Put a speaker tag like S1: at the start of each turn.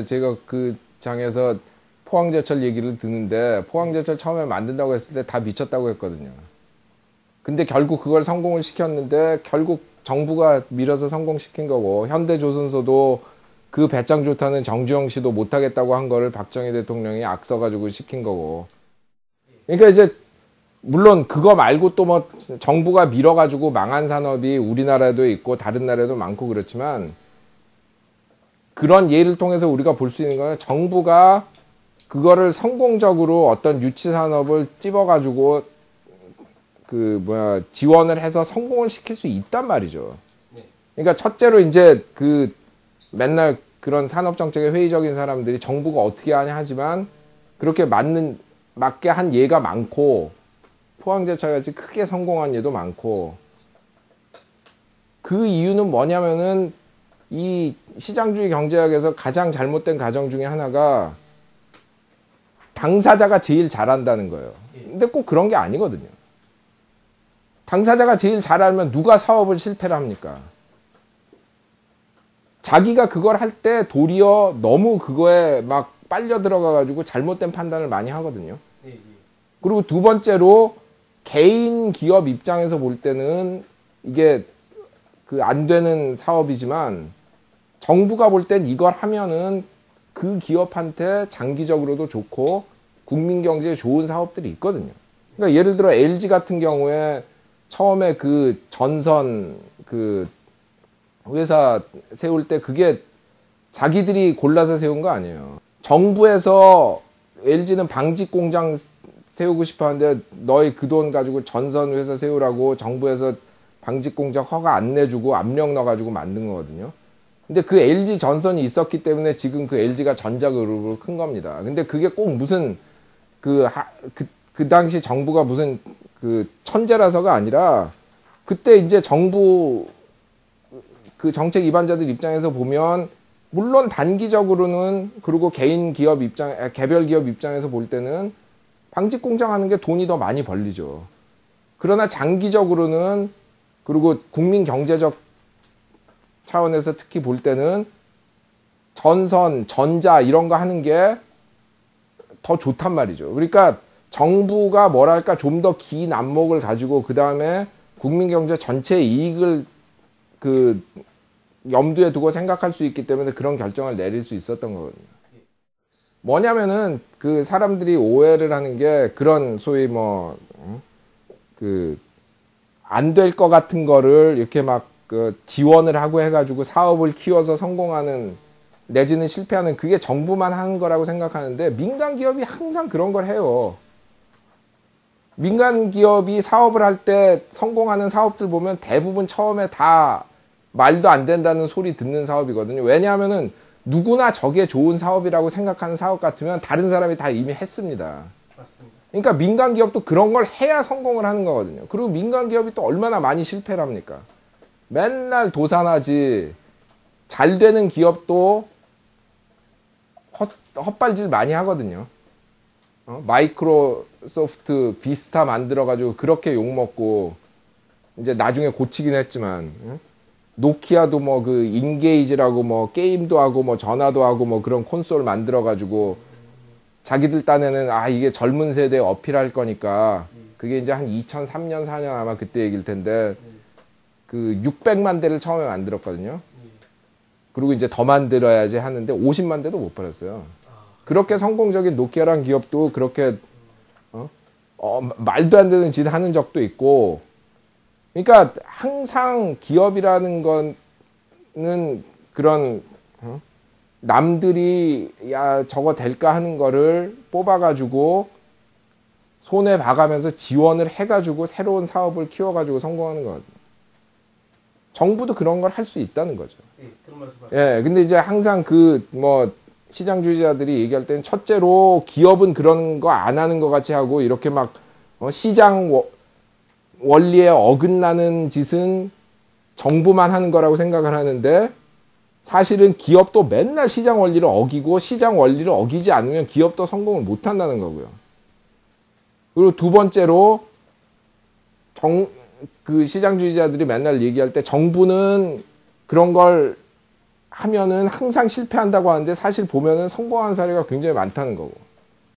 S1: 제가 그 장에서 포항제철 얘기를 듣는데 포항제철 처음에 만든다고 했을 때 다 미쳤다고 했거든요. 근데 결국 그걸 성공을 시켰는데 결국 정부가 밀어서 성공시킨 거고, 현대조선소도 그 배짱 좋다는 정주영 씨도 못하겠다고 한 거를 박정희 대통령이 악서가지고 시킨 거고. 그러니까 이제 물론 그거 말고 또 뭐 정부가 밀어가지고 망한 산업이 우리나라에도 있고 다른 나라에도 많고 그렇지만, 그런 예를 통해서 우리가 볼 수 있는 건 정부가 그거를 성공적으로 어떤 유치 산업을 찝어가지고 지원을 해서 성공을 시킬 수 있단 말이죠. 그러니까 첫째로 이제 그 맨날 그런 산업 정책에 회의적인 사람들이 정부가 어떻게 하냐 하지만, 그렇게 맞게 한 예가 많고, 포항제철 같이 크게 성공한 예도 많고, 그 이유는 뭐냐면은 이 시장주의 경제학에서 가장 잘못된 가정 중에 하나가 당사자가 제일 잘한다는 거예요. 근데 꼭 그런 게 아니거든요. 당사자가 제일 잘 알면 누가 사업을 실패를 합니까? 자기가 그걸 할 때 도리어 너무 그거에 막 빨려 들어가가지고 잘못된 판단을 많이 하거든요. 그리고 두 번째로 개인 기업 입장에서 볼 때는 이게 그 안 되는 사업이지만, 정부가 볼 땐 이걸 하면은 그 기업한테 장기적으로도 좋고 국민 경제에 좋은 사업들이 있거든요. 그러니까 예를 들어 LG 같은 경우에 처음에 그 전선 그 회사 세울 때 그게 자기들이 골라서 세운 거 아니에요. 정부에서 LG는 방직 공장 세우고 싶어 하는데 너희 그 돈 가지고 전선 회사 세우라고 정부에서 방직 공장 허가 안 내주고 압력 넣어가지고 만든 거거든요. 근데 그 LG 전선이 있었기 때문에 지금 그 LG가 전자그룹으로 큰 겁니다. 근데 그게 꼭 무슨 그 당시 정부가 무슨 그 천재라서가 아니라, 그때 이제 정부 그 정책 위반자들 입장에서 보면, 물론 단기적으로는, 그리고 개별 기업 입장에서 볼 때는 방직 공장 하는 게 돈이 더 많이 벌리죠. 그러나 장기적으로는, 그리고 국민 경제적 차원에서 특히 볼 때는 전선, 전자 이런 거 하는 게 더 좋단 말이죠. 그러니까 정부가 뭐랄까 좀 더 긴 안목을 가지고 그 다음에 국민 경제 전체 이익을 그 염두에 두고 생각할 수 있기 때문에 그런 결정을 내릴 수 있었던 거거든요. 뭐냐면은 그 사람들이 오해를 하는 게, 그런 소위 안 될 것 같은 거를 이렇게 막 그 지원을 하고 해가지고 사업을 키워서 성공하는 내지는 실패하는, 그게 정부만 하는 거라고 생각하는데, 민간 기업이 항상 그런 걸 해요. 민간 기업이 사업을 할 때 성공하는 사업들 보면 대부분 처음에 다 말도 안 된다는 소리 듣는 사업이거든요. 왜냐하면은 누구나 저게 좋은 사업이라고 생각하는 사업 같으면 다른 사람이 다 이미 했습니다.
S2: 맞습니다.
S1: 그러니까 민간 기업도 그런 걸 해야 성공을 하는 거거든요. 그리고 민간 기업이 또 얼마나 많이 실패를 합니까? 맨날 도산하지. 잘 되는 기업도 헛발질 많이 하거든요. 마이크로소프트 비스타 만들어가지고 그렇게 욕먹고, 이제 나중에 고치긴 했지만, 노키아도 뭐 그 인게이지라고 뭐 게임도 하고 뭐 전화도 하고 뭐 그런 콘솔 만들어가지고 자기들 딴에는 이게 젊은 세대에 어필할 거니까, 그게 이제 한 2003년 4년 아마 그때 얘기일 텐데, 그 600만 대를 처음에 만들었거든요. 그리고 이제 더 만들어야지 하는데 50만 대도 못 팔았어요. 그렇게 성공적인 노키아라는 기업도 그렇게 말도 안 되는 짓 하는 적도 있고. 그러니까 항상 기업이라는 거는 그런 남들이 야 저거 될까 하는 거를 뽑아가지고 손에 봐가면서 지원을 해가지고 새로운 사업을 키워가지고 성공하는 거거든요. 정부도 그런 걸 할 수 있다는 거죠.
S2: 그런 말씀 하세요.
S1: 예, 근데 이제 항상 시장주의자들이 얘기할 때는, 첫째로 기업은 그런 거 안 하는 것 같이 하고, 이렇게 막 시장 원리에 어긋나는 짓은 정부만 하는 거라고 생각을 하는데, 사실은 기업도 맨날 시장 원리를 어기고, 시장 원리를 어기지 않으면 기업도 성공을 못 한다는 거고요. 그리고 두 번째로 그 시장주의자들이 맨날 얘기할 때, 정부는 그런 걸 하면은 항상 실패한다고 하는데 사실 보면은 성공한 사례가 굉장히 많다는 거고.